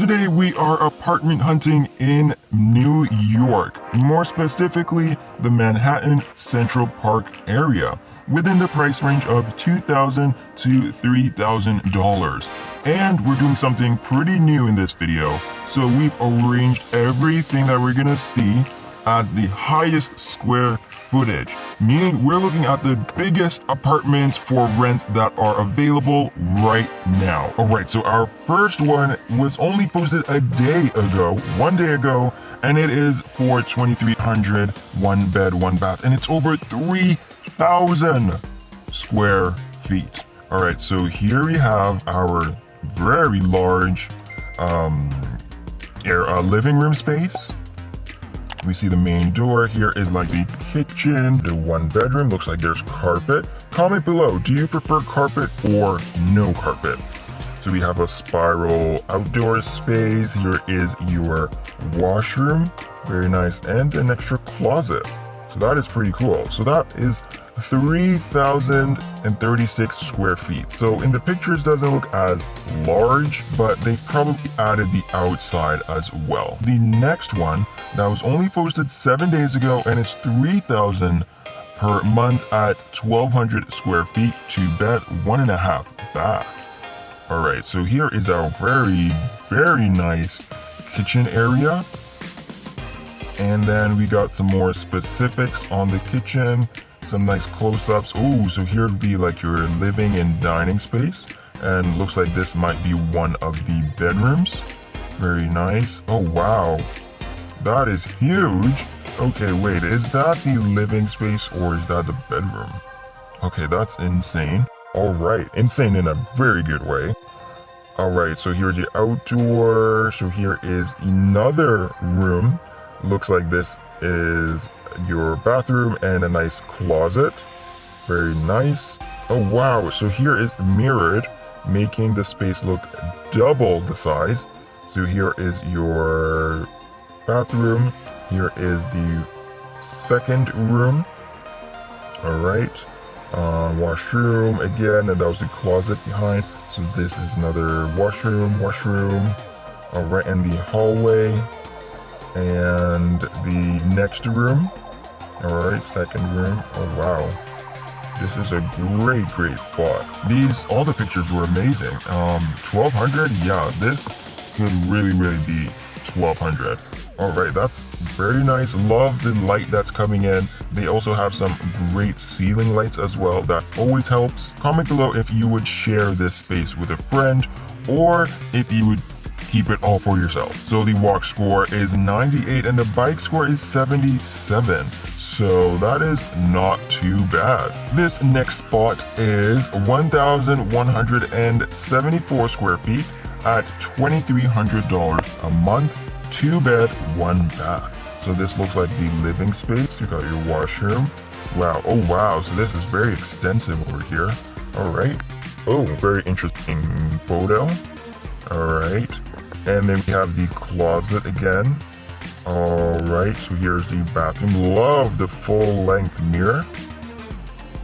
Today we are apartment hunting in New York, more specifically the Manhattan Central Park area, within the price range of $2,000 to $3,000. And we're doing something pretty new in this video, so we've arranged everything that we're gonna see as the highest square footage, meaning we're looking at the biggest apartments for rent that are available right now. Alright, so our first one was only posted one day ago, and it is for 2,300, one bed, one bath, and it's over 3,000 square feet. Alright, so here we have our very large living room space. We see the main door. Here is like the kitchen, the one bedroom. Looks like there's carpet. Comment below, do you prefer carpet or no carpet? So we have a spiral outdoor space. Here is your washroom. Very nice. And an extra closet. So that is pretty cool. So that is 3,036 square feet. So in the pictures doesn't look as large, but they probably added the outside as well. The next one that was only posted 7 days ago, and it's 3,000 per month at 1,200 square feet, 2 bed, 1.5 bath. All right, so here is our very nice kitchen area. And then we got some more specifics on the kitchen. Some nice close-ups. Oh, so here would be like your living and dining space, and looks like this might be one of the bedrooms. Very nice. Oh wow, that is huge. Okay, wait, is that the living space or is that the bedroom? Okay, that's insane. All right, insane in a very good way. All right, so here's the outdoor. So here is another room. Looks like this is your bathroom and a nice closet. Very nice. Oh wow, so here is mirrored, making the space look double the size. So here is your bathroom. Here is the second room. All right, washroom again, and that was the closet behind. So this is another washroom. All right, and the hallway and the next room. All right, second room. Oh wow, this is a great spot. All the pictures were amazing. 1,200, yeah, this could really be 1,200. All right, that's very nice. Love the light that's coming in. They also have some great ceiling lights as well. That always helps. Comment below if you would share this space with a friend, or if you would keep it all for yourself. So the walk score is 98 and the bike score is 77. So that is not too bad. This next spot is 1,174 square feet at $2,300 a month, 2 bed, 1 bath. So this looks like the living space. You got your washroom. Wow, oh wow, so this is very extensive over here. All right. Oh, very interesting photo. All right. And then we have the closet again. All right, so here's the bathroom. Love the full-length mirror.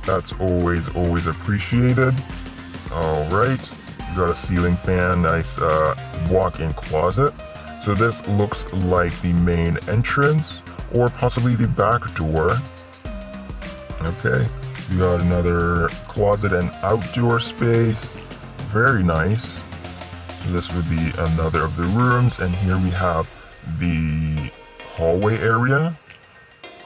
That's always appreciated. All right, you got a ceiling fan, nice walk-in closet. So this looks like the main entrance, or possibly the back door. Okay, you got another closet and outdoor space. Very nice. So this would be another of the rooms, and here we have the hallway area.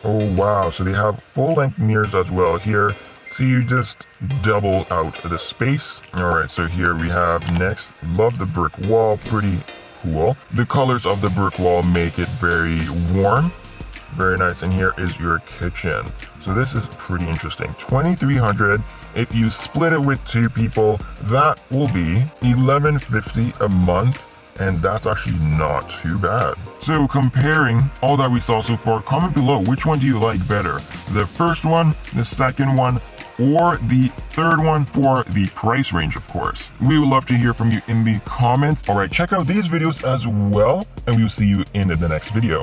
Oh wow, so they have full-length mirrors as well here, so you just double out the space. All right, so here we have next, love the brick wall, pretty cool. The colors of the brick wall make it very warm. Very nice. And here is your kitchen. So this is pretty interesting. 2,300. If you split it with 2 people, that will be $1,150 a month. And that's actually not too bad. So comparing all that we saw so far, comment below, which one do you like better? The first one, the second one, or the third one, for the price range, of course. We would love to hear from you in the comments. All right, check out these videos as well, and we'll see you in the next video.